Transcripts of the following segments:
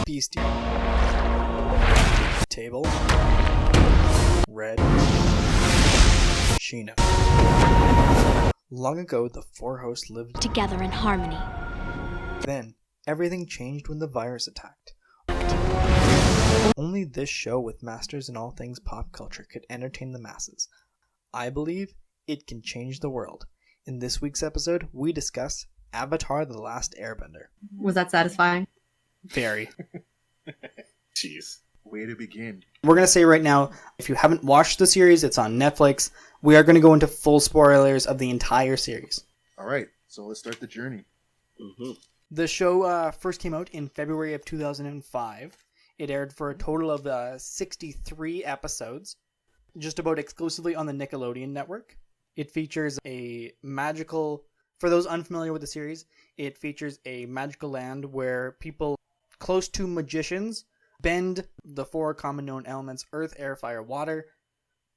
Beastie. Table. Red. Sheena. Long ago, the four hosts lived together in harmony. Then, everything changed when the virus attacked. Only this show with masters in all things pop culture could entertain the masses. I believe it can change the world. In this week's episode, we discuss Avatar the Last Airbender. Was that satisfying? Very. Jeez. Way to begin. We're going to say right now, if you haven't watched the series, it's on Netflix. We are going to go into full spoilers of the entire series. All right, so let's start the journey. Mm-hmm. The show first came out in February of 2005. It aired for a total of 63 episodes, just about exclusively on the Nickelodeon network. It features a magical, for those unfamiliar with the series, it features a magical land where people close to magicians bend the four common known elements, earth, air, fire, water,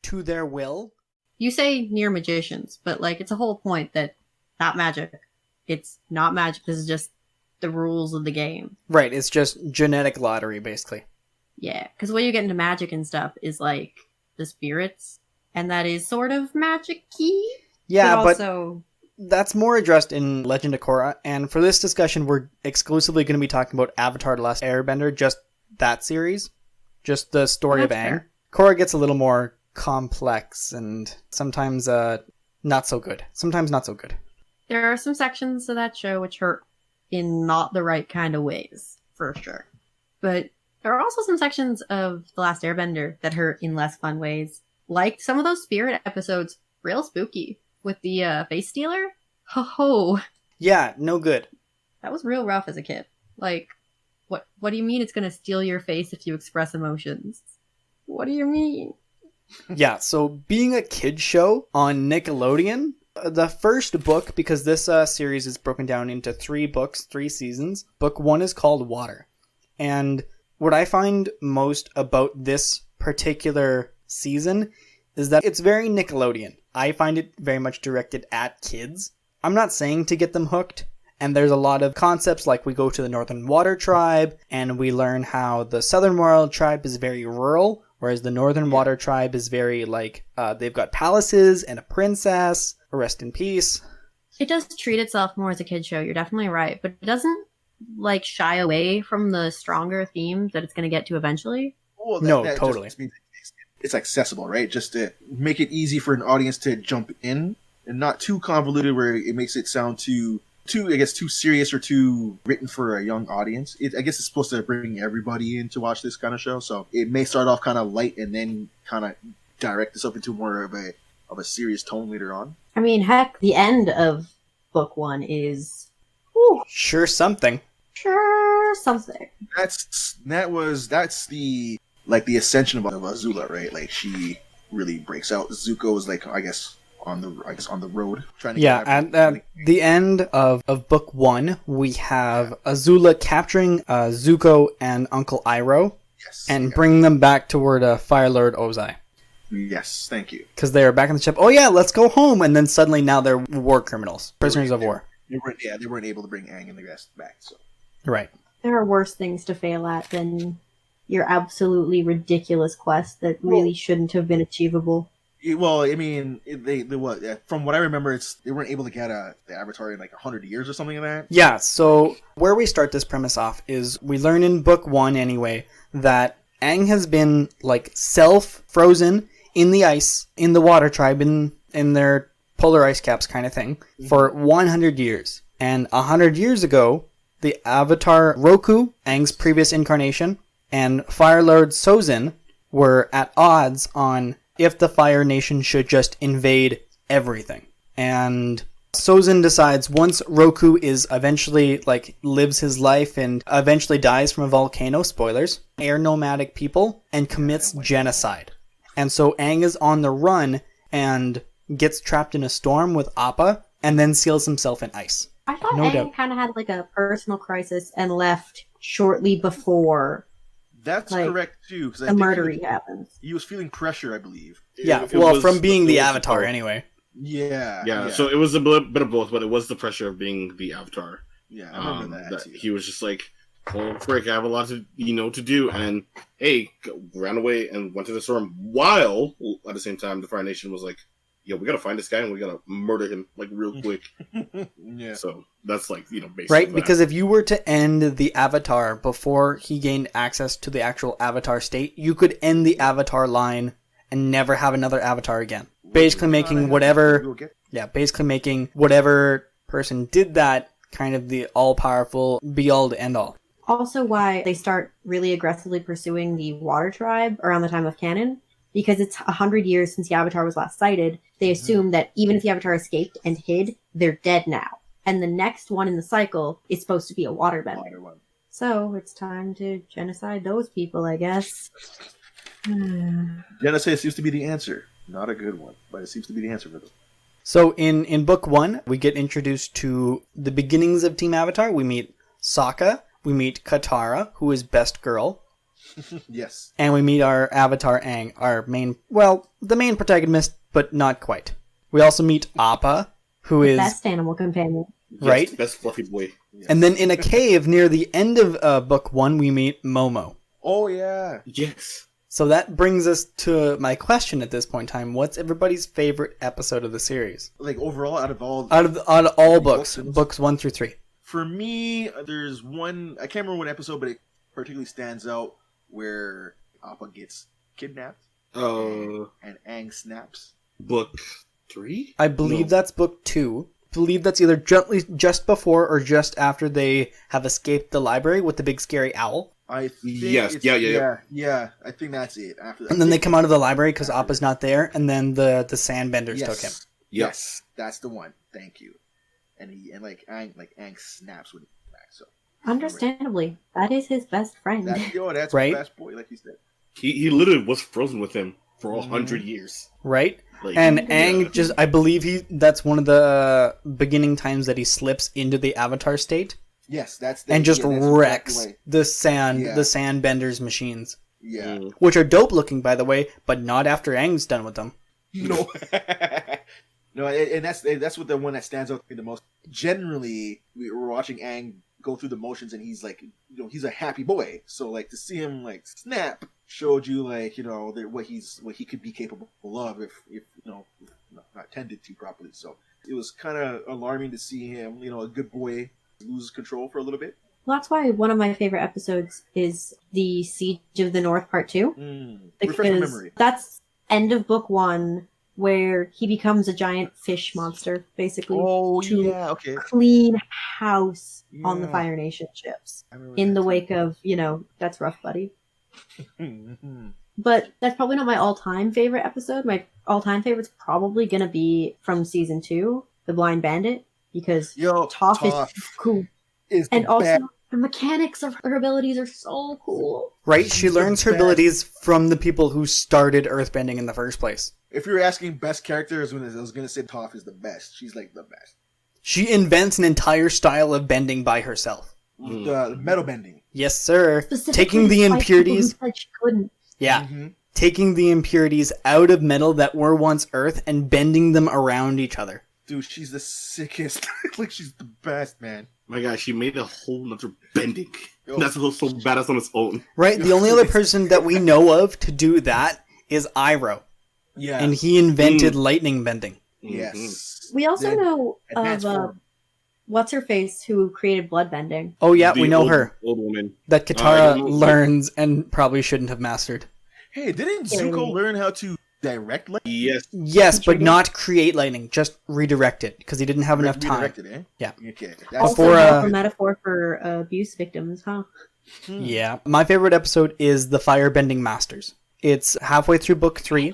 to their will. You say near magicians, but it's a whole point that not magic. It's not magic. This is just the rules of the game. Right, it's just genetic lottery, basically. Yeah, because when you get into magic and stuff is the spirits, and that is sort of magic-y. Yeah, but also... that's more addressed in Legend of Korra, and for this discussion, we're exclusively going to be talking about Avatar the Last Airbender, just that series, just the story of Aang. Fair. Korra gets a little more complex, and sometimes not so good. There are some sections of that show which hurt in not the right kind of ways, for sure. But there are also some sections of The Last Airbender that hurt in less fun ways. Like some of those spirit episodes, real spooky. With the face stealer? Ho-ho. Yeah, no good. That was real rough as a kid. What do you mean it's going to steal your face if you express emotions? What do you mean? Yeah, so being a kid's show on Nickelodeon, the first book, because this series is broken down into 3 books, 3 seasons. Book 1 is called Water. And what I find most about this particular season is that it's very Nickelodeon. I find it very much directed at kids. I'm not saying to get them hooked. And there's a lot of concepts like we go to the Northern Water Tribe and we learn how the Southern Water Tribe is very rural, whereas the Northern Water Tribe is very they've got palaces and a princess. Rest in peace. It does treat itself more as a kid's show, you're definitely right. But it doesn't shy away from the stronger themes that it's going to get to eventually. Well, that totally. Just means it's accessible, right? Just to make it easy for an audience to jump in and not too convoluted where it makes it sound too serious or too written for a young audience. I guess it's supposed to bring everybody in to watch this kind of show, so it may start off kind of light and then kind of direct itself into more of a serious tone later on. I mean, heck, the end of book 1 is... Whew, Sure something. sure something. That's the ascension of Azula, right? She really breaks out. Zuko is on the road trying to Yeah, at the end of book 1, we have Azula capturing Zuko and Uncle Iroh and bringing them back toward Fire Lord Ozai. Yes, thank you. Because they are back in the ship. Oh yeah, let's go home. And then suddenly now they're war criminals, prisoners of war. They weren't able to bring Aang and the rest back. So Right. There are worse things to fail at than your absolutely ridiculous quest that really shouldn't have been achievable. Well, I mean, from what I remember, they weren't able to get the Avatar in 100 years or something like that. Yeah, so where we start this premise off is we learn in book 1 anyway that Aang has been self-frozen in the ice, in the water tribe, in their polar ice caps kind of thing, for 100 years. And 100 years ago, the Avatar Roku, Aang's previous incarnation, and Fire Lord Sozin were at odds on if the Fire Nation should just invade everything. And Sozin decides once Roku is eventually, lives his life and eventually dies from a volcano, spoilers, air nomadic people, and commits genocide. And so Aang is on the run and gets trapped in a storm with Appa and then seals himself in ice. I thought No Aang doubt. kind of had a personal crisis and left shortly before That's correct too. the murder happens. He was feeling pressure, I believe. Yeah, It was from being the Avatar anyway. Yeah. So it was a bit of both, but it was the pressure of being the Avatar. Yeah, I remember that too. He was just Oh, frick, I have a lot to do. And, hey, ran away and went to the storm while, at the same time, the Fire Nation was like, yo, we gotta find this guy and we gotta murder him, like, real quick. Yeah. So, that's, like, basically Right? that. Because if you were to end the Avatar before he gained access to the actual Avatar state, you could end the Avatar line and never have another Avatar again. Basically making whatever person did that kind of the all-powerful be-all to end-all. Also why they start really aggressively pursuing the Water Tribe around the time of canon, because it's 100 years since the Avatar was last sighted. They assume that even if the Avatar escaped and hid, they're dead now. And the next one in the cycle is supposed to be a waterbender. So it's time to genocide those people, I guess. Genocide seems to be the answer. Not a good one, but it seems to be the answer for them. So in book 1, we get introduced to the beginnings of Team Avatar. We meet Sokka, we meet Katara, who is best girl. Yes. And we meet our Avatar Aang, the main protagonist, but not quite. We also meet Appa, who is... best animal companion. Right? Yes, best fluffy boy. Yes. And then in a cave near the end of book 1, we meet Momo. Oh, yeah. Yes. So that brings us to my question at this point in time. What's everybody's favorite episode of the series? Like, overall, out of all... Out of all books 1 through 3. For me, there's one... I can't remember what episode, but it particularly stands out where Appa gets kidnapped. And Aang snaps. book 3? I believe that's book 2. I believe that's either just before or just after they have escaped the library with the big scary owl. I think Yes, yeah. I think that's it. After that. And then they come out of the library because Appa's not there, and then the sandbenders took him. Yes, that's the one. Thank you. And Aang snaps when he's back. So Understandably, that is his best friend. That's Right? my best boy, like you said. He literally was frozen with him for 100 years. Right? Like, And Aang I believe that's one of the beginning times that he slips into the Avatar state Yes, that's and just wrecks exactly right. the sandbenders machines. Yeah. Which are dope looking, by the way, but not after Aang's done with them. No. No, and that's what the one that stands out the most. Generally, we were watching Aang go through the motions, and he's like, he's a happy boy. So like to see him like snap showed you like what he could be capable of if not tended to properly. So it was kind of alarming to see him, a good boy, lose control for a little bit. Well, that's why one of my favorite episodes is the Siege of the North Part 2. Refresh my Because memory. that's end of book 1, where he becomes a giant fish monster, basically. Okay. Clean house on the Yeah. Fire Nation ships. I remember In that the too. wake of, that's rough, buddy. Mhm. But that's probably not my all-time favorite episode. My all-time favorite's probably going to be from season 2, The Blind Bandit, because Yo, Toph is cool. is And the also, best. the mechanics of her abilities are so cool. Right? She She's the learns her best. abilities from the people who started earthbending in the first place. If you were asking best characters, I was going to say Toph is the best. She's like the best. She invents an entire style of bending by herself. The metal bending. Yes, sir. Specifically Taking the to fight people impurities... who said she couldn't. Yeah. Mhm. Taking the impurities out of metal that were once earth and bending them around each other. Dude, she's the sickest. Like, she's the best, man. My God, she made a whole nother bending. Yo. That's so badass on its own. Right? The only other person that we know of to do that is Iroh. Yeah. And he invented lightning bending. Yes. We also The know advanced of form. what's-her-face who created bloodbending. Oh yeah, The we know old- her. Old woman. That I Katara don't know. learns and probably shouldn't have mastered. Hey, didn't Zuko learn how to direct lightning? Yes. Yes, Sure but did. not create lightning, just redirect it, because he didn't have enough time. Redirected, eh? Yeah. Okay. Also Before, a metaphor for abuse victims, huh? Yeah. My favorite episode is The Firebending Masters. It's halfway through book 3.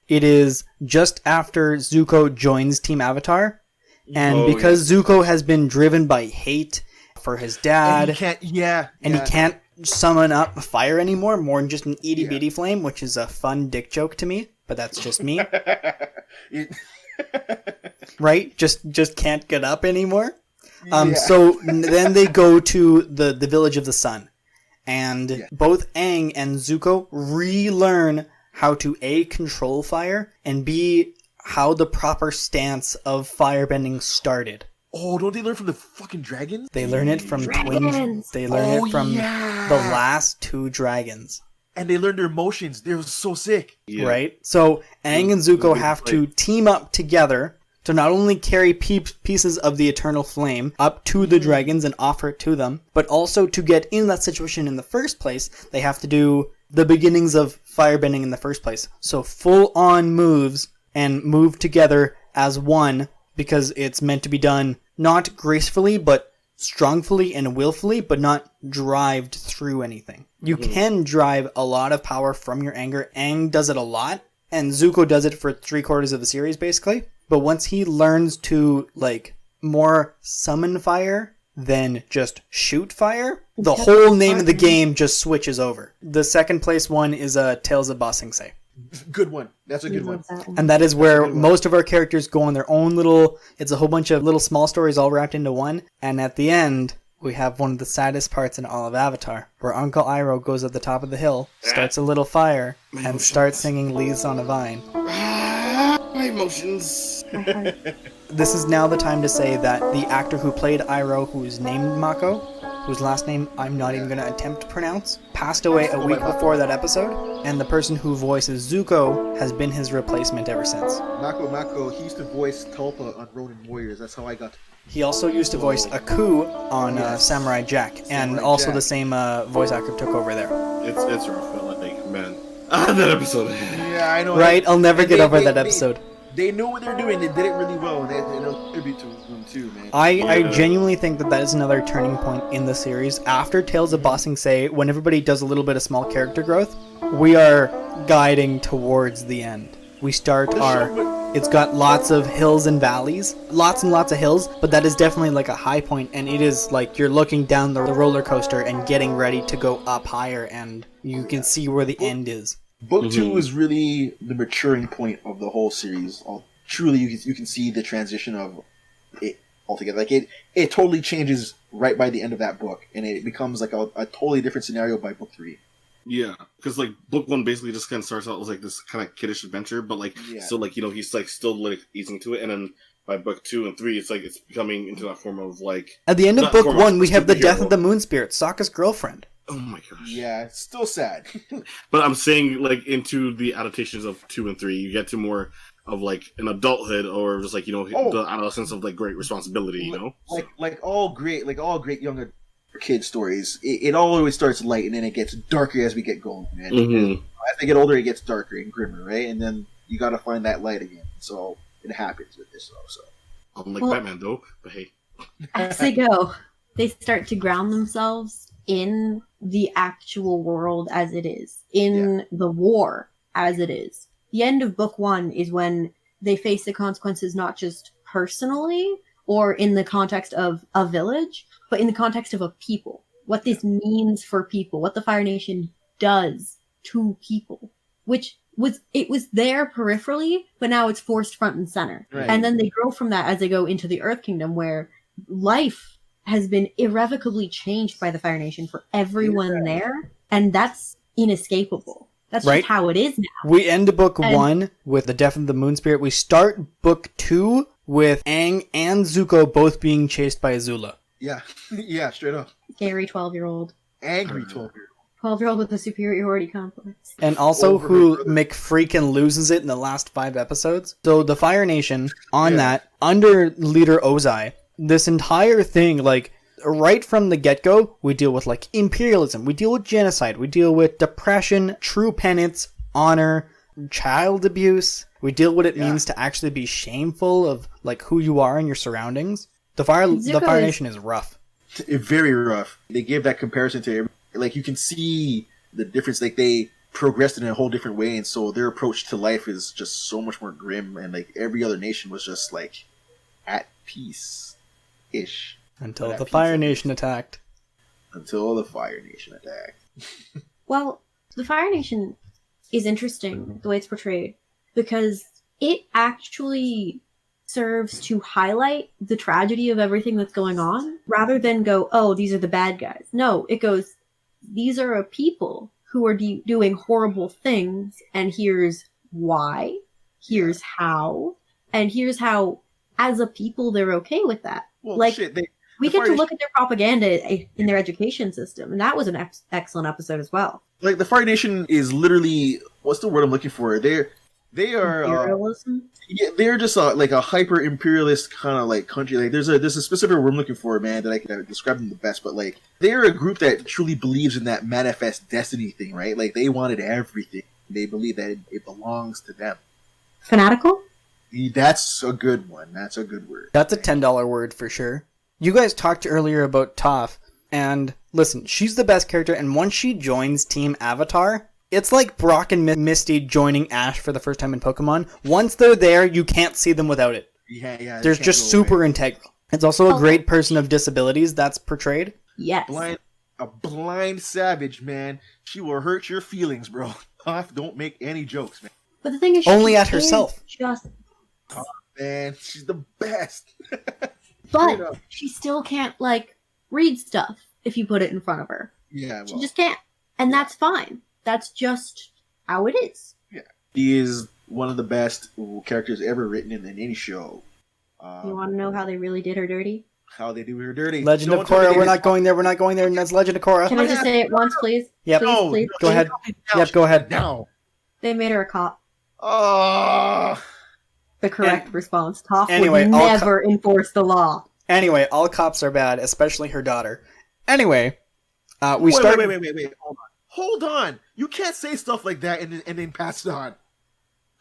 It is just after Zuko joins Team Avatar. And Oh, because Zuko has been driven by hate for his dad, And he can't, he can't summon up fire anymore, more than just an itty bitty flame, which is a fun dick joke to me, but that's just me. It- Right? Just can't get up anymore. Yeah. So then they go to the Village of the Sun. And Yeah. both Aang and Zuko relearn how to A, control fire, and B, how the proper stance of firebending started. Oh, don't they learn from the fucking dragons? They learn it from Dragons! They learn it from yeah. the last 2 dragons. And they learn their emotions. They're so sick. Yeah. Right? So Aang and Zuko have to team up together to not only carry pieces of the eternal flame up to the dragons and offer it to them, but also to get in that situation in the first place, they have to do the beginnings of firebending in the first place. So full-on moves and move together as one, because it's meant to be done not gracefully, but strongfully and willfully, but not drived through anything. You can drive a lot of power from your anger. Aang does it a lot, and Zuko does it for 3/4 of the series, basically. But once he learns to, like, more summon fire than just shoot fire, the whole name of the game just switches over. The second place one is Tales of Ba Sing Se. Good one. That's a good one. And that is where most of our characters go on their own little... It's a whole bunch of little small stories all wrapped into one. And at the end, we have one of the saddest parts in all of Avatar, where Uncle Iroh goes at the top of the hill, starts a little fire, and starts singing Leaves on a Vine. My emotions. This is now the time to say that the actor who played Iroh, who is named Mako, whose last name I'm not even going to attempt to pronounce, passed away a week before that episode, and the person who voices Zuko has been his replacement ever since. Mako, he used to voice Tulpa on Ronin Warriors. That's how I got to... He also used to voice Aku on Samurai Jack, and also the same voice actor took over there. It's rough, but like, man. That episode. Yeah, I know. Right? I'll never get over that episode. They knew what they're doing. They did it really well, and they tribute to them too, man. I genuinely think that is another turning point in the series. After Tales of Ba Sing Se, when everybody does a little bit of small character growth, we are guiding towards the end. We start it's got lots of hills and valleys, lots and lots of hills, but that is definitely like a high point, and it is like you're looking down the roller coaster and getting ready to go up higher, and you can see where the end is. Book 2 is really the maturing point of the whole series. Truly, you can see the transition of it altogether. Like it totally changes right by the end of that book, and it becomes like a totally different scenario by book 3. Yeah, because like book 1 basically just kind of starts out as like this kind of kiddish adventure, but like still like he's like still like easing to it, and then by book 2 and 3, it's like it's becoming into that form of like. At the end of book 1, we have the death of the Moon Spirit, Sokka's girlfriend. Oh my gosh. Yeah, it's still sad. But I'm saying, like, into the adaptations of 2 and 3, you get to more of, like, an adulthood or just, like, the adolescence of, like, great responsibility, Like all great young kid stories, it always starts light and then it gets darker as we get going, man. As they get older, it gets darker and grimmer, right? And then you gotta find that light again. So it happens with this, though, so. I'm like Batman, though, but hey. As they go, they start to ground themselves in the actual world as it is, in the war as it is. The end of book 1 is when they face the consequences not just personally or in the context of a village, but in the context of a people. What this means for people, what the Fire Nation does to people, which was there peripherally, but now it's forced front and center. Right. And then they grow from that as they go into the Earth Kingdom, where life has been irrevocably changed by the Fire Nation for everyone there, and that's inescapable. That's just how it is now. We end book 1 with the death of the Moon Spirit. We start book 2 with Aang and Zuko both being chased by Azula. Yeah, yeah, straight up. Scary 12-year-old. Angry 12-year-old. 12-year-old with a superiority complex. And also who McFreakin loses it in the last 5 episodes. So the Fire Nation, that, under leader Ozai, this entire thing, like, right from the get-go, we deal with, like, imperialism, we deal with genocide, we deal with depression, true penance, honor, child abuse, we deal with what it means to actually be shameful of, like, who you are and your surroundings. The Fire Nation is rough. Very rough. They gave that comparison to, like, you can see the difference, like, they progressed in a whole different way, and so their approach to life is just so much more grim, and, like, every other nation was just, like, at peace. Ish. Until the Fire Nation attacked. Well, the Fire Nation is interesting, the way it's portrayed, because it actually serves to highlight the tragedy of everything that's going on, rather than go, oh, these are the bad guys. No, it goes, these are a people who are doing horrible things, and here's why, here's how, and here's how, as a people, they're okay with that. Well, Like, shit, we the get to Fire look at their propaganda in their education system, and that was an excellent episode as well. Like the Fire Nation is literally what's the word I'm looking for? They are Imperialism. yeah, they're just like a hyper imperialist kind of like country. Like there's a specific word I'm looking for, man, that I can describe them the best. But like they're a group that truly believes in that manifest destiny thing, right? Like they wanted everything. They believe that it belongs to them. Fanatical. That's a good one. That's a good word. That's a $10 word for sure. You guys talked earlier about Toph, and listen, she's the best character, and once she joins Team Avatar, it's like Brock and Misty joining Ash for the first time in Pokemon. Once they're there, you can't see them without it. Yeah. They're just super integral. It's also a great person of disabilities that's portrayed. Yes. A blind savage, man. She will hurt your feelings, bro. Toph, don't make any jokes, man. But the thing is, Only she at herself. is just, Man, she's the best. but she still can't like read stuff if you put it in front of her. Yeah, She well, just can't, and that's fine. That's just how it is. he is one of the best characters ever written in any show. You want to know how they really did her dirty? How they do her dirty. Legend Don't of tell me Korra, they we're did- not going there, and that's Legend of Korra. Can I just say it once, please? Yep. Please, No, please. Go ahead. Now, Yep, go ahead. Now. They made her a cop. Oh. The correct response. Toph Anyway, would I'll never enforce the law. Anyway, all cops are bad, especially her daughter. Anyway, we Wait, start... Wait. Hold on. You can't say stuff like that and then pass it on.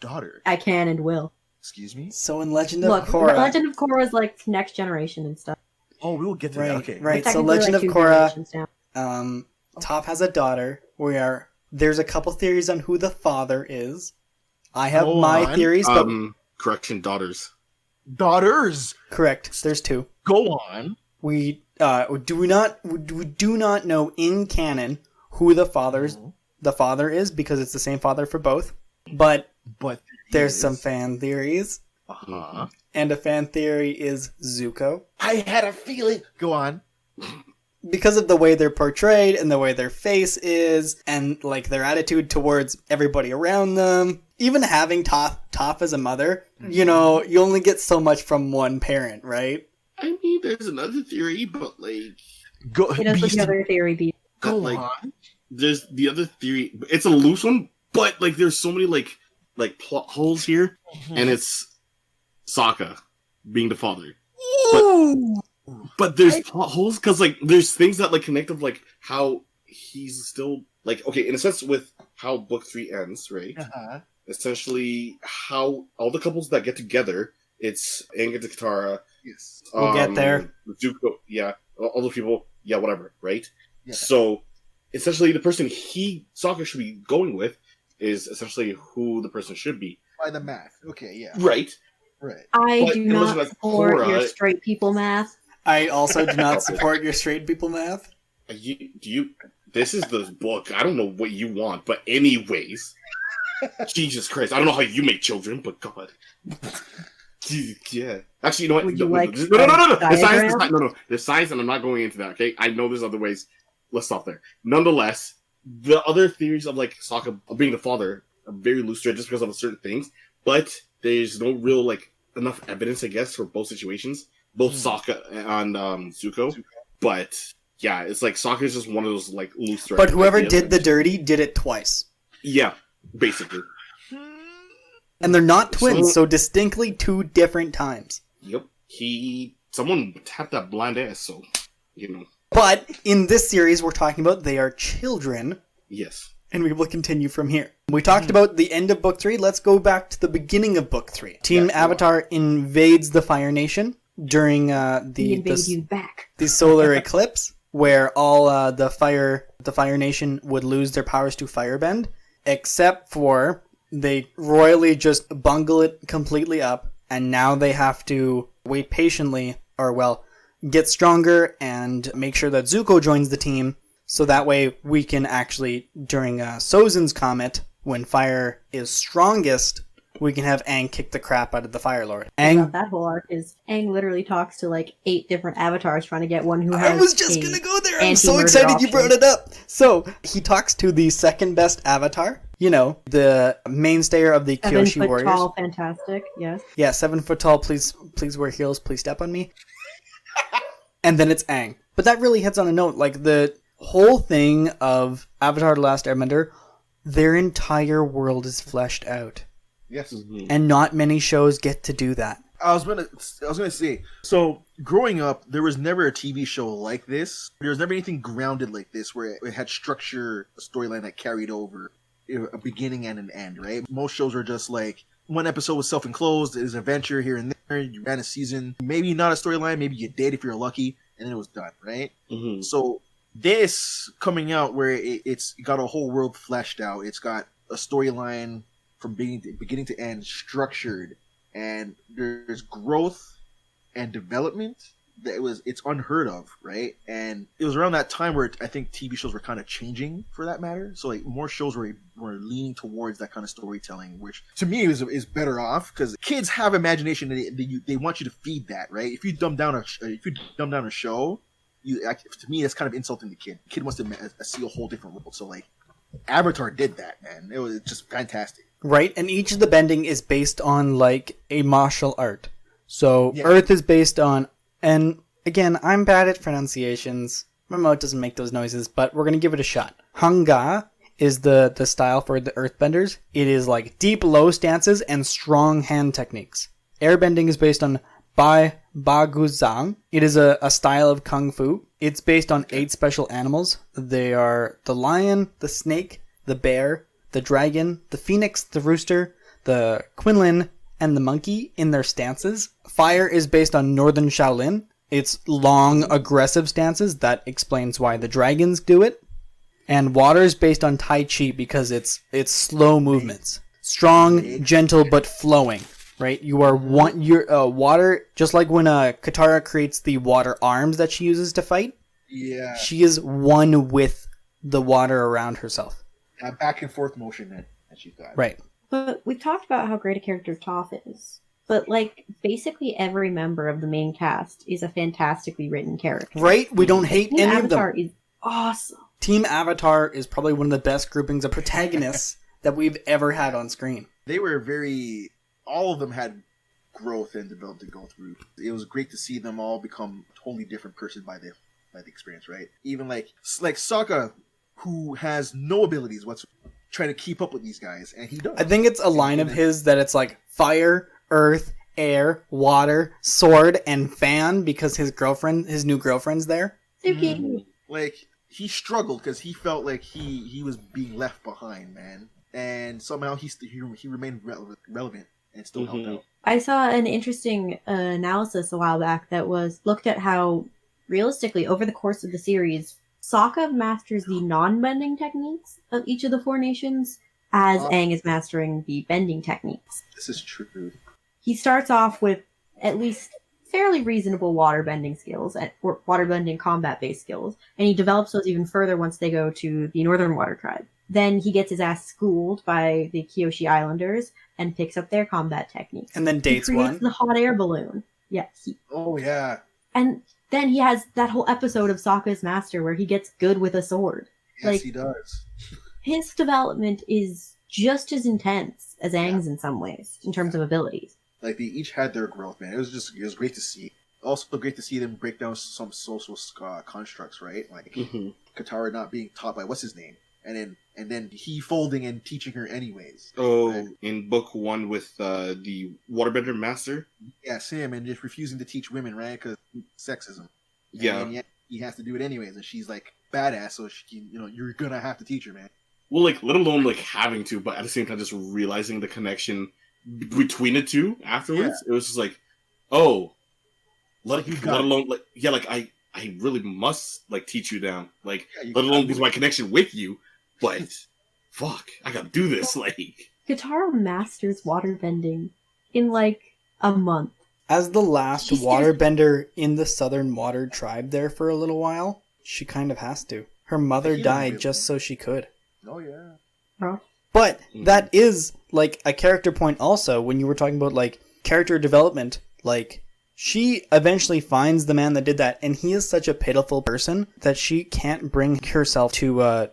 Daughter. I can and will. Excuse me? So in Legend of Look, Korra... Legend of Korra is like next generation and stuff. Oh, we will get to that. Okay. Right. We're So technically, Legend like, of 2 Korra, generations now. Toph has a daughter. There's a couple theories on who the father is. I have Hold my on. theories, but Correction, daughters. Daughters. correct. There's 2. Go on. We do not know in canon who the father is because it's the same father for both. But But there's some fan theories, Uh-huh. and a fan theory is Zuko. I had a feeling. Go on. Because of the way they're portrayed and the way their face is and like their attitude towards everybody around them. Even having Toph as a mother, you know, you only get so much from one parent, right? I mean, there's another theory, but like, Go. It is Beast- the other theory. Go like, on. there's the other theory. It's a loose one, but like, there's so many like plot holes here, and it's Sokka being the father. But there's plot holes because like there's things that like connect of like how he's still like okay in a sense with how book 3 ends, right? Uh-huh. Essentially, how all the couples that get together, it's Aang and Katara. Yes. We'll get there. Zuko, yeah, all those people, yeah, whatever, right? Yeah. So essentially, the person Sokka should be going with is essentially who the person should be, By the math. Okay. Yeah. right? Right. I But do it wasn't not like support Korra. your straight people math. I also do not support your straight people math. This is the book. I don't know what you want, but anyways, Jesus Christ, I don't know how you make children, but God, yeah. Actually, you know what? Would you No. like The a science. diagram? There's science, and I'm not going into that. Okay, I know there's other ways. Let's stop there. Nonetheless, the other theories of like Sokka being the father are very loose thread just because of certain things, but there's no real like enough evidence, I guess, for both situations, both Sokka and Zuko. But yeah, it's like Sokka is just one of those like loose threads. But whoever ideas. did the dirty did it twice. Yeah, basically. And they're not twins, so distinctly 2 different times. Yep. Someone tapped that blind ass, so, you know. But in this series, we're talking about they are children, Yes. and we will continue from here. We talked about the end of Book 3. Let's go back to the beginning of Book 3. Team Avatar invades the Fire Nation during We invade you back. the solar eclipse, where all the Fire Nation would lose their powers to firebend, except for they royally just bungle it completely up, and now they have to wait patiently, or well, get stronger and make sure that Zuko joins the team, so that way we can actually, during Sozin's comet, when fire is strongest, we can have Aang kick the crap out of the Fire Lord. Aang, That whole arc is Aang literally talks to like 8 different avatars trying to get one who I has. was just a gonna go there. I'm so anti-murder excited you option. brought it up. So he talks to the second best avatar. You know, the mainstayer of the 7 Kyoshi foot Warriors. tall, fantastic. Yes. Yeah, 7 foot tall. Please wear heels. Please step on me. and then it's Aang. But that really hits on a note. Like, the whole thing of Avatar the Last Airbender, their entire world is fleshed out. Yes. And not many shows get to do that. I was gonna say, so growing up, there was never a TV show like this. There was never anything grounded like this, where it had structure, a storyline that carried over, a beginning and an end. Right? Most shows are just like one episode was self-enclosed. It was an adventure here and there. You ran a season, maybe not a storyline, maybe you did if you're lucky, and then it was done. Right? Mm-hmm. So this coming out where it's got a whole world fleshed out. It's got a storyline from beginning to end, structured. And there's growth and development it's unheard of, right? And it was around that time where I think TV shows were kind of changing, for that matter. So like more shows were leaning towards that kind of storytelling, which to me is better off, because kids have imagination and they want you to feed that, right? If you dumb down a show, to me that's kind of insulting the kid. The kid wants to see a whole different world. So like Avatar did that, man. It was just fantastic. Right, and each of the bending is based on, like, a martial art. So, Yeah. Earth is based on, and again, I'm bad at pronunciations. My mouth doesn't make those noises, but we're going to give it a shot. Hanga is the style for the Earthbenders. It is, like, deep low stances and strong hand techniques. Airbending is based on Baguzang. It is a style of Kung Fu. It's based on 8 special animals. They are the lion, the snake, the bear, the dragon, the phoenix, the rooster, the quinlan, and the monkey in their stances. Fire is based on Northern Shaolin. It's long, aggressive stances. That explains why the dragons do it. And water is based on Tai Chi because it's slow movements. Strong, gentle, but flowing. Right? Water, just like when Katara creates the water arms that she uses to fight. Yeah. She is one with the water around herself. That back and forth motion that she's got. Right. But we've talked about how great a character Toph is. But, like, basically every member of the main cast is a fantastically written character. Right? We don't hate Team any Avatar of them. is awesome. Team Avatar is probably one of the best groupings of protagonists that we've ever had on screen. They were all of them had growth and development to go through. It was great to see them all become a totally different person by the experience, right? Even like Sokka, who has no abilities whatsoever, trying to keep up with these guys, and he does. I think it's a line of his that it's like fire, earth, air, water, sword, and fan, because his new girlfriend's there. Suki. Like, he struggled because he felt like he was being left behind, man. And somehow he remained relevant and still helped out. I saw an interesting analysis a while back that looked at how, realistically, over the course of the series, Sokka masters the non-bending techniques of each of the 4 nations, as Aang is mastering the bending techniques. This is true. He starts off with at least fairly reasonable water-bending skills, or water-bending combat-based skills, and he develops those even further once they go to the Northern Water Tribe. Then he gets his ass schooled by the Kyoshi Islanders and picks up their combat techniques. And then dates he creates one. the hot air balloon. Yeah. Oh, yeah. And then he has that whole episode of Sokka's Master where he gets good with a sword. Yes, he does. His development is just as intense as Aang's in some ways, in terms of abilities. Like, they each had their growth, man. It was great to see. Also great to see them break down some social constructs, right? Like, Katara not being taught by what's his name, and then he folding and teaching her anyways. Oh, right? In book 1 with the Waterbender Master? Yes, him, and just refusing to teach women, right? Because sexism. Yeah. And yet he has to do it anyways, and she's like badass, so you're gonna have to teach her, man. Well, like, let alone, like, having to, but at the same time just realizing the connection between the two afterwards. Yeah. It was just like, oh, let alone, like, yeah, like, I really must, like, teach you down. Like, yeah, let alone because my connection with you, but fuck, I gotta do this, like. Katara masters waterbending in, like, a month. As the last waterbender in the Southern Water Tribe there for a little while, she kind of has to. Her mother died just so she could. Oh, yeah. Huh? But that is, like, a character point also, when you were talking about, like, character development. Like, she eventually finds the man that did that, and he is such a pitiful person that she can't bring herself to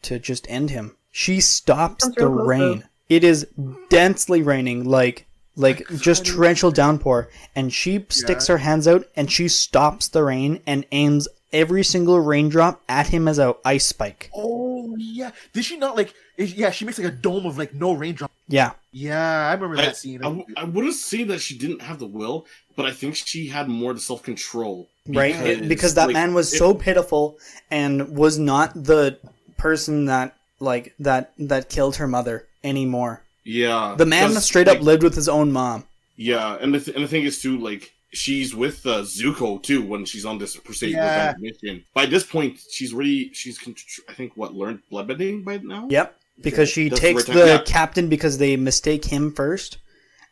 just end him. She stops the rain. It is densely raining, like, like just torrential downpour, and she sticks her hands out and she stops the rain and aims every single raindrop at him as a ice spike. Oh yeah, did she not like? Yeah, she makes like a dome of like no raindrop. Yeah, yeah, I remember that scene. I wouldn't say that she didn't have the will, but I think she had more self-control. Right, because that man was so pitiful and was not the person that that killed her mother anymore. Yeah, the man straight up lived with his own mom. Yeah, and the thing is too, like, she's with Zuko too when she's on this Crusade mission. By this point, she's I think learned bloodbending by now. Yep, because she takes the captain because they mistake him first,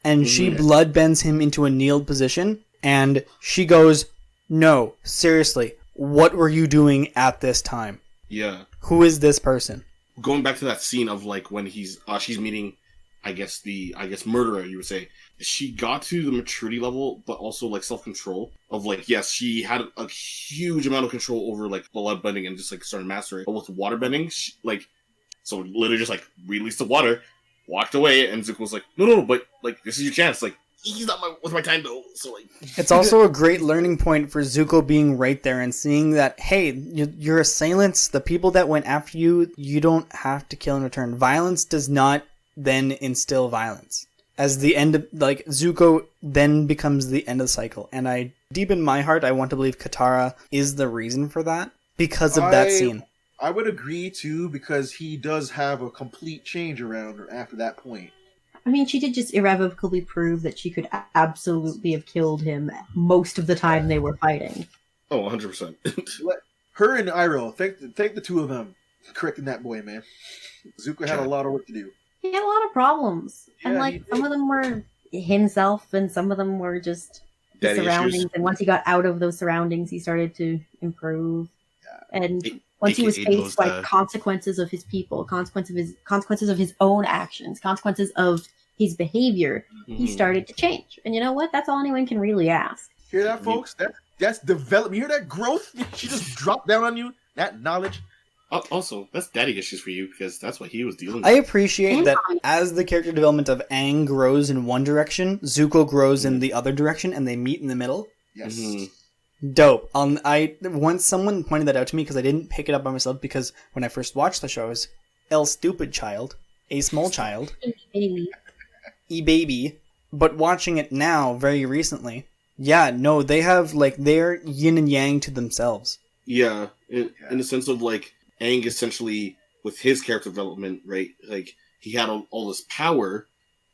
and she bloodbends him into a kneeled position, and she goes, "No, seriously, what were you doing at this time? Yeah, who is this person?" Going back to that scene of like when she's meeting, I guess murderer, you would say. She got to the maturity level, but also like self-control of like, yes, she had a huge amount of control over like bloodbending and just like started mastering it. But with waterbending, so literally just like released the water, walked away, and Zuko was like, no, but like this is your chance. Like he's not with my time though. So like, it's also a great learning point for Zuko being right there and seeing that, hey, your assailants, the people that went after you, you don't have to kill in return. Violence does not then instill violence. As the end of, like, Zuko then becomes the end of the cycle. And deep in my heart, I want to believe Katara is the reason for that because of that scene. I would agree, too, because he does have a complete change around her after that point. I mean, she did just irrevocably prove that she could absolutely have killed him most of the time they were fighting. Oh, 100%. Her and Iroh, thank the two of them correcting that boy, man. Zuko had a lot of work to do. He had a lot of problems. And, like, some of them were himself, and some of them were just the surroundings. Issues. And once he got out of those surroundings, he started to improve. And once he was faced by consequences of his people, consequences of his own actions, consequences of his behavior, he started to change. And you know what? That's all anyone can really ask. Hear that, folks? That's development. You hear that growth? She just dropped down on you. That knowledge. Also, that's daddy issues for you because that's what he was dealing with. I appreciate that as the character development of Aang grows in one direction, Zuko grows in the other direction, and they meet in the middle. Yes. Dope. Once someone pointed that out to me because I didn't pick it up by myself because when I first watched the show, I was a stupid child, a small child, baby. But watching it now, very recently, they have like their yin and yang to themselves. Yeah, in the sense of like Aang essentially with his character development, right? Like he had all this power,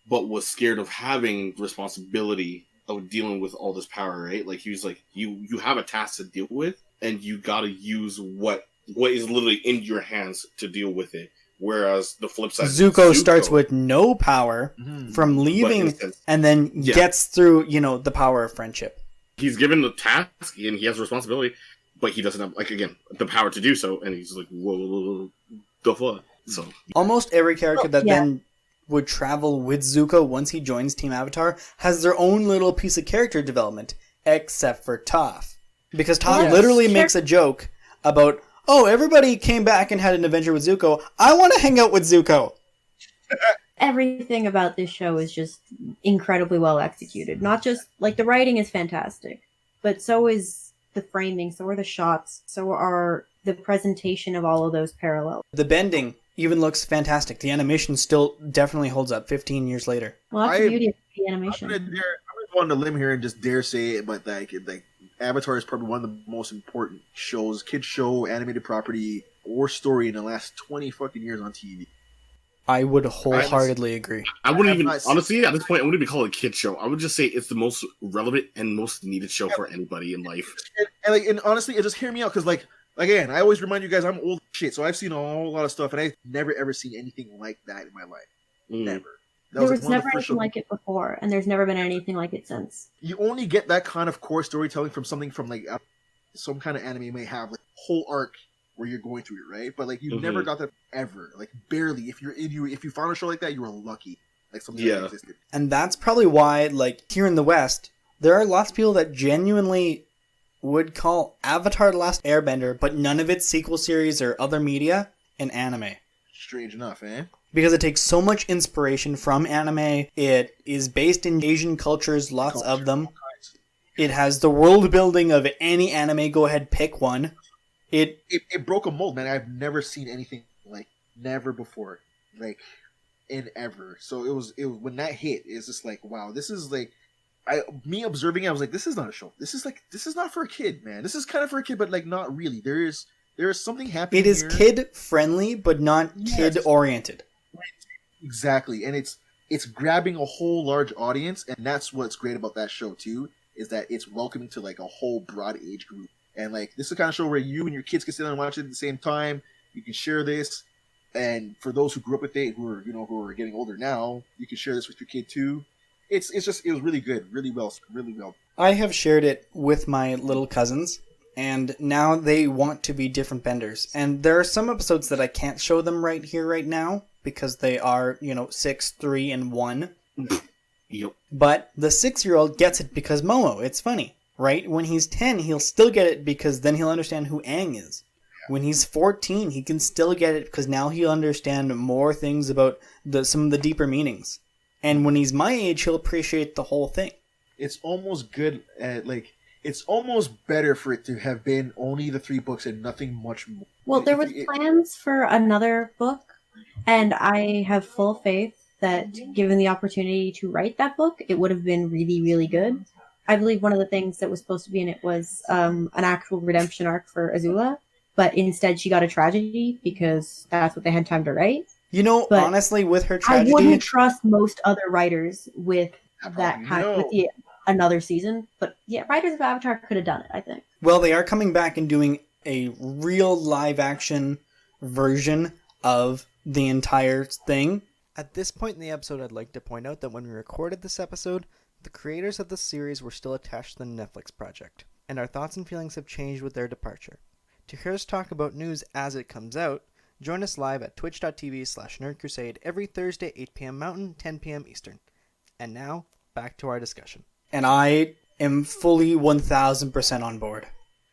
but was scared of having the responsibility of dealing with all this power, right? Like he was like, you have a task to deal with, and you got to use what is literally in your hands to deal with it. Whereas the flip side, Zuko starts with no power from leaving, and then gets through, the power of friendship. He's given the task and he has a responsibility, but he doesn't have, like, again, the power to do so, and he's like, whoa, the fuck? So almost every character that then would travel with Zuko once he joins Team Avatar has their own little piece of character development, except for Toph. Because Toph literally makes a joke about, oh, everybody came back and had an adventure with Zuko. I want to hang out with Zuko. Everything about this show is just incredibly well executed. Not just, like, the writing is fantastic, but so is the framing, so are the shots, so are the presentation of all of those parallels. The bending even looks fantastic. The animation still definitely holds up 15 years later. Well, that's the beauty of the animation. I'm going to go on the limb here and just dare say it, but like Avatar is probably one of the most important shows, kids show, animated property, or story in the last 20 fucking years on TV. I would wholeheartedly agree. I wouldn't even, honestly, at this point, I wouldn't even call it a kid show. I would just say it's the most relevant and most needed show for anybody in life. And honestly, just hear me out, because again, I always remind you guys I'm old shit, so I've seen a whole lot of stuff, and I've never ever seen anything like that in my life. Never. There was never anything like it before, and there's never been anything like it since. You only get that kind of core storytelling from something from like some kind of anime may have like a whole arc where you're going through it, right? But like you never got that ever, like barely. If you found a show like that, you were lucky, like something that existed. And that's probably why, like here in the West, there are lots of people that genuinely would call Avatar the Last Airbender, but none of its sequel series or other media, an anime. Strange enough, eh? because it takes so much inspiration from anime. It is based in Asian cultures, lots of them. It has the world building of any anime. Go ahead, pick one. It broke a mold, man. I've never seen anything like, never before, like, in ever. So it was when that hit, it's just like, wow, this is like, me observing it, I was like, this is not a show. This is not for a kid, man. This is kind of for a kid, but like not really. There is something happening. It is here. kid friendly, but not kid oriented. Exactly, and it's grabbing a whole large audience, and that's what's great about that show too, is that it's welcoming to like a whole broad age group. And like, this is the kind of show where you and your kids can sit down and watch it at the same time. You can share this, and for those who grew up with it, who are getting older now, you can share this with your kid too. It was really good, really well. I have shared it with my little cousins, and now they want to be different benders. And there are some episodes that I can't show them right here, right now, because they are, 6, 3, and 1. Yep. But the 6-year-old gets it because Momo, it's funny, right? When he's 10, he'll still get it because then he'll understand who Aang is. When he's 14, he can still get it because now he'll understand more things about some of the deeper meanings. And when he's my age, he'll appreciate the whole thing. It's almost good it's almost better for it to have been only the 3 books and nothing much more. Well, there was plans for another book, and I have full faith that given the opportunity to write that book, it would have been really, really good. I believe one of the things that was supposed to be in it was an actual redemption arc for Azula, but instead she got a tragedy because that's what they had time to write. But honestly, with her tragedy, I wouldn't trust most other writers with that kind of another season. But yeah, writers of Avatar could have done it, I think. Well, they are coming back and doing a real live-action version of the entire thing. At this point in the episode, I'd like to point out that when we recorded this episode, the creators of the series were still attached to the Netflix project, and our thoughts and feelings have changed with their departure. To hear us talk about news as it comes out, join us live at twitch.tv/nerdcrusade every Thursday, 8 p.m. Mountain, 10 p.m. Eastern. And now, back to our discussion. And I am fully 1,000% on board.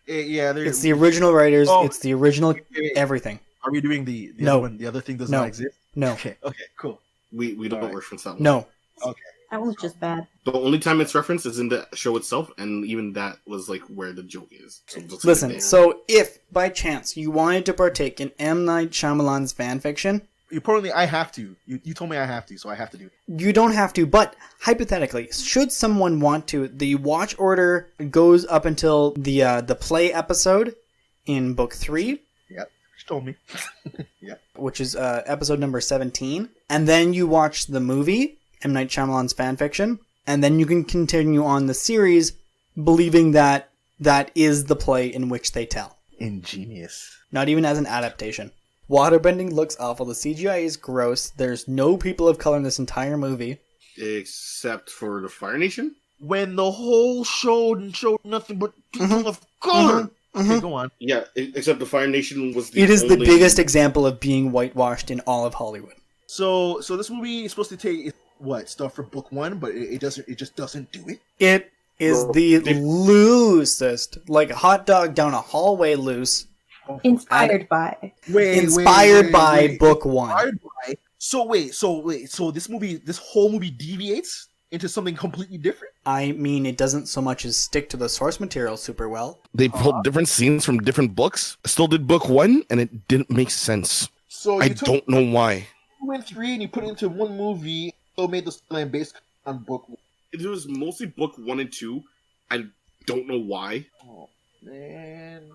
It's the original writers, it's the original everything. Are we doing the other one? The other thing does not exist? No. Okay, cool. We don't reference that one. No. Okay. That was just bad. The only time it's referenced is in the show itself, and even that was like where the joke is. So listen, so if by chance you wanted to partake in M. Night Shyamalan's fanfiction, importantly, I have to. You told me I have to, so I have to do it. You don't have to, but hypothetically, should someone want to, the watch order goes up until the play episode in book 3. Yep, she told me. Yeah. Which is episode number 17, and then you watch the movie, M. Night Shyamalan's fanfiction, and then you can continue on the series, believing that that is the play in which they tell. Ingenious. Not even as an adaptation. Waterbending looks awful. The CGI is gross. There's no people of color in this entire movie. Except for the Fire Nation? When the whole show showed nothing but people of color. Okay, go on. Yeah, except the Fire Nation was It is the biggest example of being whitewashed in all of Hollywood. So this movie is supposed to take stuff from book 1, but it just doesn't do it. It is the loosest, like a hot dog down a hallway loose. Inspired by. Inspired by book 1. Inspired by. So this whole movie deviates into something completely different? I mean, it doesn't so much as stick to the source material super well. They pulled different scenes from different books, still did book 1, and it didn't make sense. So I don't know why. 2 and 3 and you put it into one movie, so made the storyline based on book 1. It was mostly book 1 and 2. I don't know why. Oh, man.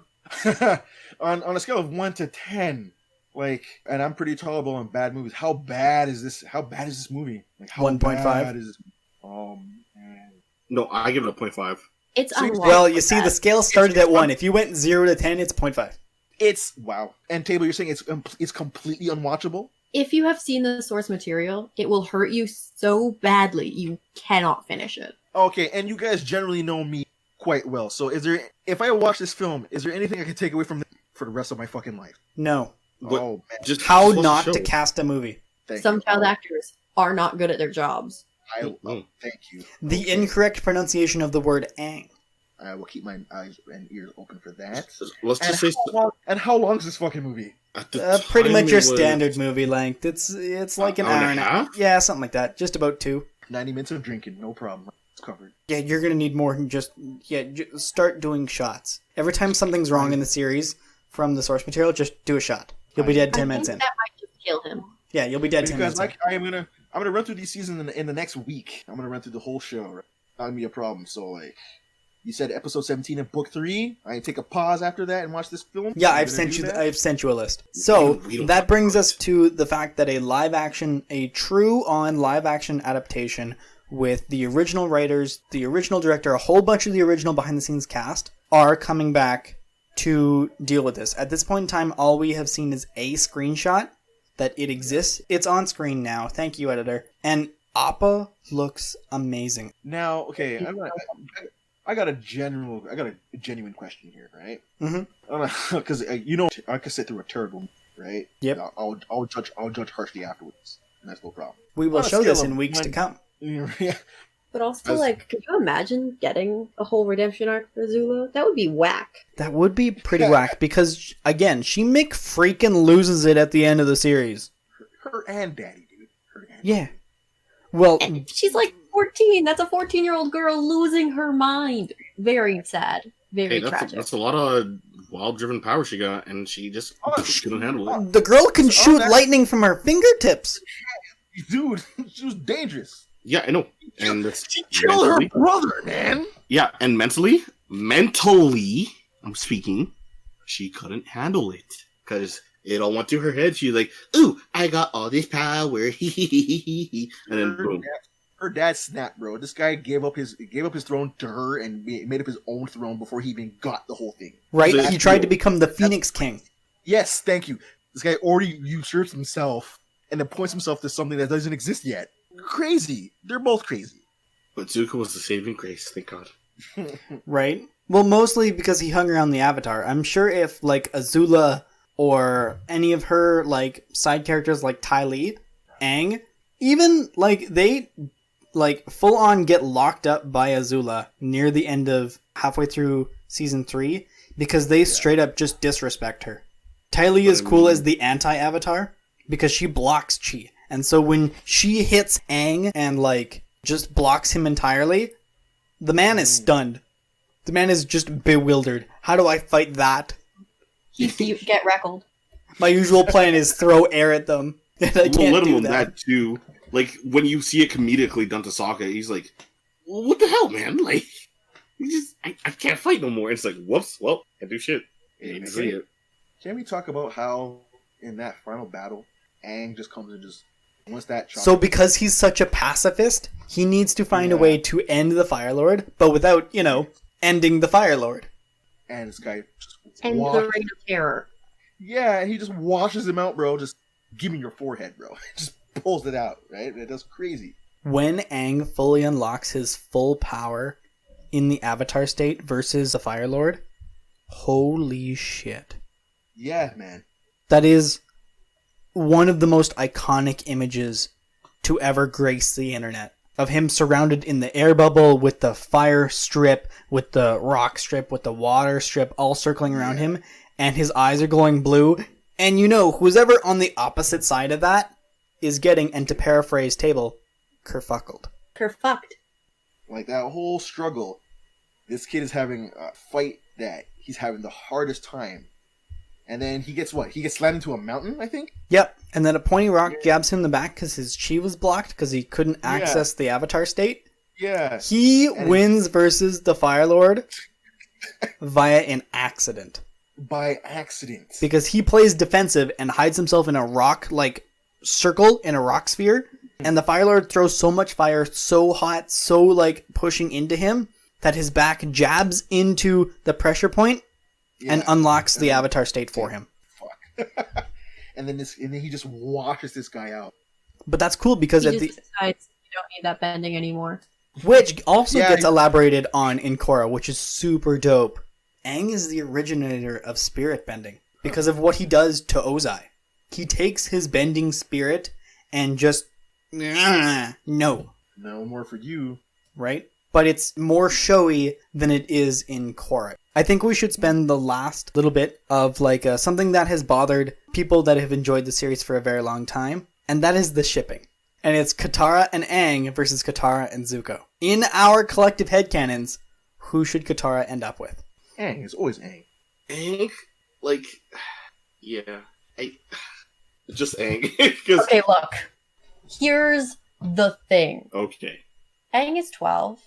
on a scale of 1 to 10, and I'm pretty tolerable on bad movies. How bad is this movie? 1.5. Oh man. No, I give it a 0.5. It's unwatchable. Well, you see, the scale started at 1. If you went 0 to 10, it's 0.5. It's wow. And Table, you're saying it's completely unwatchable? If you have seen the source material, it will hurt you so badly you cannot finish it. Okay, and you guys generally know me quite well. So if I watch this film, is there anything I can take away from for the rest of my fucking life? No. Oh man. Just how not to cast a movie. Some child actors are not good at their jobs. Thank you. The incorrect pronunciation of the word Aang. I will keep my eyes and ears open for that. Let's just say... And how long is this fucking movie? At the Pretty time, much it your was standard movie length. It's like an hour and hour a and half? Yeah, something like that. Just about 2. 90 minutes of drinking, no problem. It's covered. Yeah, you're gonna need more than just start doing shots. Every time something's wrong in the series from the source material, just do a shot. You'll be dead 10 minutes in. That might just kill him. Yeah, you'll be dead 10 Because minutes like I'm gonna run through these seasons in the next week. I'm gonna run through the whole show. Right? Not gonna be a problem. So like, you said episode 17 of book 3. I take a pause after that and watch this film. Yeah, I'm I've gonna sent do you. that. I've sent you a list. So We don't that talk brings about us to the fact that a true on live action adaptation with the original writers, the original director, a whole bunch of the original behind the scenes cast are coming back to deal with this. At this point in time, all we have seen is a screenshot that it exists. It's on screen now. Thank you, editor. And Appa looks amazing. Now, okay, I got a genuine question here, right? Mm-hmm. Because I could sit through a terrible movie, right? Yep. I'll judge harshly afterwards, and that's no problem. We will On a show this scale in of weeks to 1 come. Yeah. But also, As- like, could you imagine getting a whole redemption arc for Azula? That would be whack. That would be pretty whack because, again, she freaking loses it at the end of the series. Her and Daddy, dude. Her and Yeah. Well, And she's like 14. That's a 14-year-old girl losing her mind. Very sad. Very Hey, tragic. that's a lot of wild-driven power she got, and she just couldn't handle it. the girl can shoot that- lightning from her fingertips. dude, she was dangerous. Yeah, I know. And that's She killed her mentally- brother, man. Yeah, and mentally, I'm speaking, she couldn't handle it because it all went to her head. She's like, "Ooh, I got all this power," and then boom. Her dad snapped, bro. This guy gave up his throne to her and made up his own throne before he even got the whole thing. Right? That's He tried to cool. become the Phoenix King. Yes, thank you. This guy already usurps himself and then points himself to something that doesn't exist yet. Crazy. They're both crazy. But Zuko was the saving grace, thank God. Right? Well, mostly because he hung around the Avatar. I'm sure if, like, Azula or any of her, like, side characters like Ty Lee, Aang, even, like, they, like, full-on get locked up by Azula near the end of halfway through season 3 because they straight up just disrespect her. Ty Lee is cool as the anti-Avatar because she blocks Chi. And so when she hits Aang and, like, just blocks him entirely, the man is stunned. The man is just bewildered. How do I fight that? You get reckled. My usual plan is throw air at them. And I Well, can't let do alone that. that too. Like when you see it comedically done to Sokka, he's like, well, "What the hell, man? Like, I can't fight no more." It's like, whoops, well, can't do shit. Ain't an idiot. Can we talk about how in that final battle, Aang just comes and just once that So because he's such a pacifist, he needs to find a way to end the Fire Lord, but without, ending the Fire Lord. and this guy just And the Reign of Terror. yeah, and he just washes him out, bro. Just give me your forehead, bro. Just pulls it out, right? That's crazy. When Aang fully unlocks his full power in the Avatar state versus the Fire Lord, holy shit. Yeah, man. That is one of the most iconic images to ever grace the internet. Of him surrounded in the air bubble with the fire strip, with the rock strip, with the water strip all circling around him, and his eyes are glowing blue. And who's ever on the opposite side of that is getting, and to paraphrase Table, kerfuckled. Kerfucked. Like that whole struggle, this kid is having a fight that he's having the hardest time. And then he gets what? He gets slammed into a mountain, I think? Yep, and then a pointy rock jabs him in the back because his chi was blocked because he couldn't access the Avatar state. Yeah. He wins versus the Fire Lord via an accident. By accident. Because he plays defensive and hides himself in a rock, circle in a rock sphere. And the Fire Lord throws so much fire, so hot, so, pushing into him, that his back jabs into the pressure point and unlocks the Avatar state for him. Fuck. and then he just washes this guy out. But that's cool because He just decides you don't need that bending anymore. which also Yeah, gets elaborated on in Korra, which is super dope. Aang is the originator of spirit bending because of what he does to Ozai. He takes his bending spirit and just no, No more for you. right? but it's more showy than it is in Korra. I think we should spend the last little bit of like something that has bothered people that have enjoyed the series for a very long time, and that is the shipping. And it's Katara and Aang versus Katara and Zuko. In our collective headcanons, who should Katara end up with? Aang is always Aang. Aang? Like, yeah. Just Aang. 'Cause- Okay, look. Here's the thing. Okay. Aang is 12.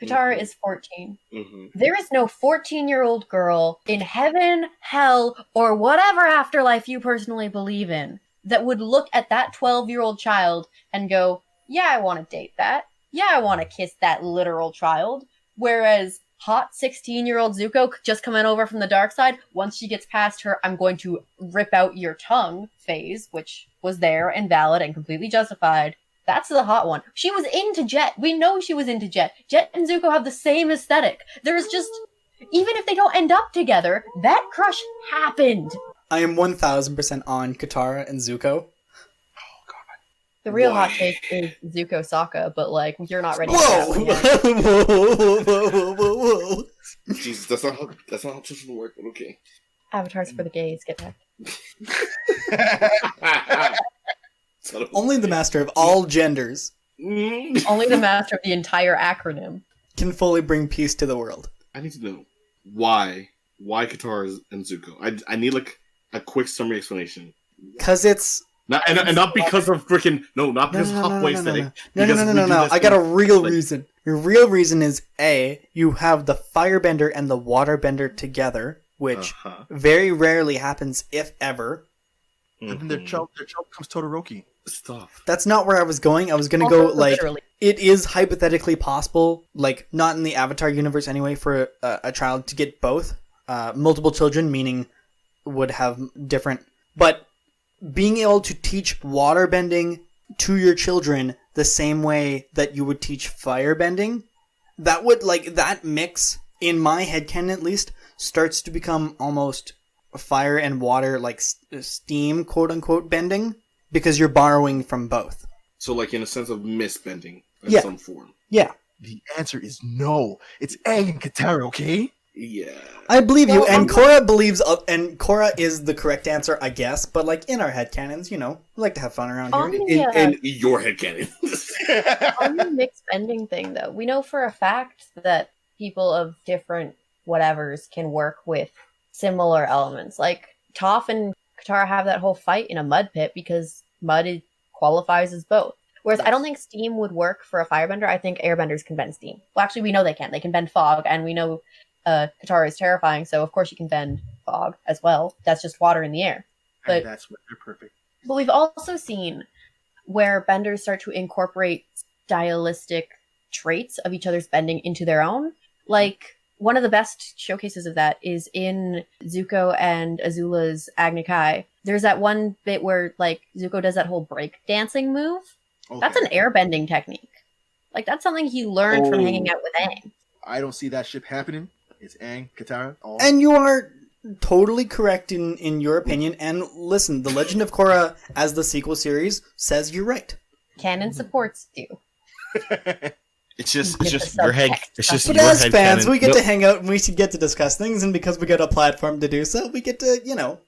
Katara is 14. Mm-hmm. There is no 14-year-old girl in heaven, hell, or whatever afterlife you personally believe in that would look at that 12-year-old child and go, yeah, I want to date that. Yeah, I want to kiss that literal child. Whereas hot 16-year-old Zuko just coming over from the dark side, once she gets past her I'm going to rip out your tongue phase, which was there and valid and completely justified, that's the hot one. She was into Jet. We know she was into Jet. Jet and Zuko have the same aesthetic. There's just, even if they don't end up together, that crush happened. I am 1000% on Katara and Zuko. The real Why? hot take is Zuko Sokka, but like, you're not ready for Whoa! that one yet. Whoa! Jesus, that's not how children work, but okay. Avatars for the gays, get back. Son of a- Only the master of all genders Mm. Only the master of the entire acronym. can fully bring peace to the world. I need to know why Katara and Zuko. I need like a quick summary explanation. Cause it's Not and not because of freaking not because of halfway aesthetic. Because we do no. this I got a thing, real like- reason. Your real reason is you have the firebender and the waterbender together, which Uh-huh. very rarely happens, if ever. And then their Mhm. child becomes Todoroki. Stop. That's not where I was going. I was gonna Also, go like literally. it is hypothetically possible, like not in the Avatar universe anyway, for a child to get both multiple children, meaning would have different. But being able to teach waterbending to your children the same way that you would teach firebending, that would like that mix in my headcanon at least starts to become almost fire and water like steam quote unquote bending because you're borrowing from both. So like in a sense of misbending in Yeah. some form. Yeah. The answer is no. It's Aang and Katara, okay? Yeah. I believe you, Well, and Korra believes, and Korra is the correct answer, I guess. But like in our headcanons, we like to have fun around On here. the, In your headcanon. on the mixed bending thing, though, we know for a fact that people of different whatevers can work with similar elements. Like Toph and Katara have that whole fight in a mud pit because qualifies as both. Whereas I don't think steam would work for a firebender. I think airbenders can bend steam. Well, actually, we know they can. They can bend fog, and we know Katara is terrifying, so of course you can bend fog as well. That's just water in the air. But And that's what they're perfect. But we've also seen where benders start to incorporate stylistic traits of each other's bending into their own. Like, one of the best showcases of that is in Zuko and Azula's Agni Kai. There's that one bit where, like, Zuko does that whole break dancing move. Okay. That's an airbending technique. Like, that's something he learned from Oh. hanging out with Aang. I don't see that ship happening. It's Aang, Katara, all. And you are totally correct in your opinion. And listen, The Legend of Korra as the sequel series says you're right. Canon supports you. It's just Get the your head. subtext. It's just But your as head fans, canon. we get No, to hang out and we get to discuss things. And because we got a platform to do so, we get to,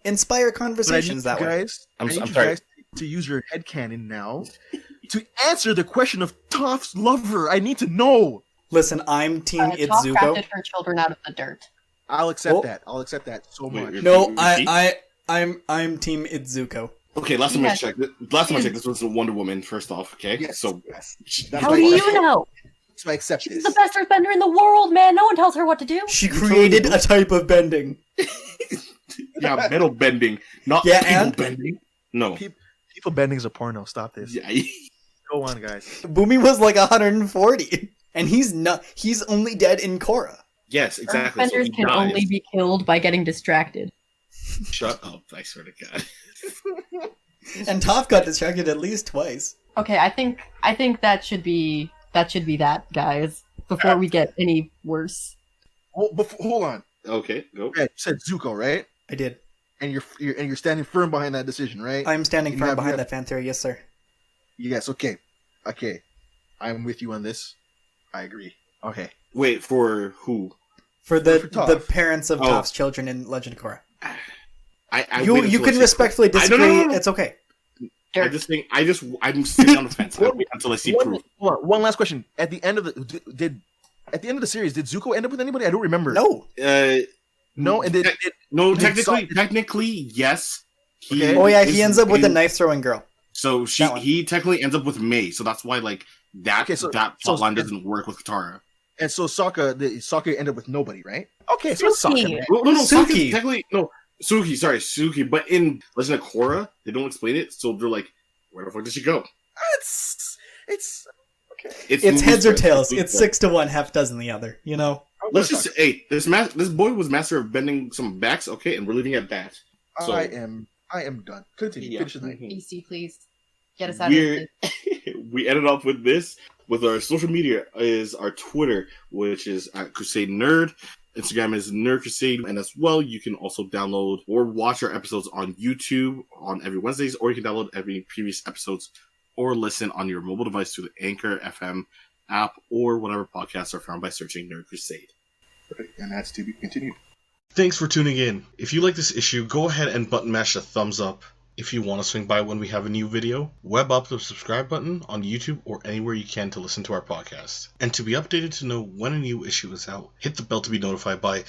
inspire But I need conversations that you way. guys, I'm I need you sorry. guys to use your headcanon now to answer the question of Toph's lover. I need to know. Listen, I'm Team Toph Itzuko. crafted her children out of the dirt. I'll accept Oh. that. I'll accept that so Wait, much. wait. No, I'm Team Itzuko. Okay, last time I Yeah. checked, this was Wonder Woman. First off, okay, Yes, so yes. That's How why do I you accept- know? So I accept She's this. the best earthbender in the world, man. No one tells her what to do. She created a type of bending. yeah, metal bending, not Yeah, people and- bending. No, People bending is a porno. Stop this. yeah, Go on, guys. Boomy was like 140, and he's not. He's only dead in Korra. yes, exactly. So Earthbenders he can dies. only be killed by getting distracted. Shut up! I swear to God. And Toph got distracted at least twice. Okay, I think that should be that, guys. Before we get any worse. Hold on. Okay, go. Yeah, you said Zuko, right? I did. And you're standing firm behind that decision, right? I'm standing You firm have- behind you that fan theory. Yes, sir. Yes. Okay. I'm with you on this. I agree. Okay. Wait, for who? For For the Toph. parents of Oh. Toph's children in Legend of Korra. I You wait until I can see- respectfully I- no, disagree. no, no, no. It's okay. I'm sitting on the fence. I wait until I see proof. One last question. At the end of the series, did Zuko end up with anybody? I don't remember. No. No, and Technically, yes. Okay. Oh yeah, is he ends up with a in- knife throwing girl. So That one. he technically ends up with May. So that's why like that Okay, so- that so- plotline doesn't work with Katara. and so Sokka ended up with nobody, right? Okay, so it's Suki. Sokka. Man. No, Suki. technically no. Suki. But in Legend of Korra, they don't explain it. So they're like, where the fuck did she go? It's okay. It's heads or tails. It's It's 6-1, half dozen the other. You know. Let's just say, hey, this boy was master of bending some backs. Okay, and we're leaving it at that. So I am done. Continue. yeah. Finish the night. BC, please get us out of We're this. we ended up with this. With our social media is our Twitter, which is at Crusade Nerd. Instagram is Nerd Crusade, and as well, you can also download or watch our episodes on YouTube on every Wednesdays, or you can download every previous episodes or listen on your mobile device through the Anchor FM app or whatever podcasts are found by searching Nerd Crusade. And that's to be continued. Thanks for tuning in. If you like this issue, go ahead and button mash the thumbs up. If you want to swing by when we have a new video, web up the subscribe button on YouTube or anywhere you can to listen to our podcast. And to be updated to know when a new issue is out, hit the bell to be notified by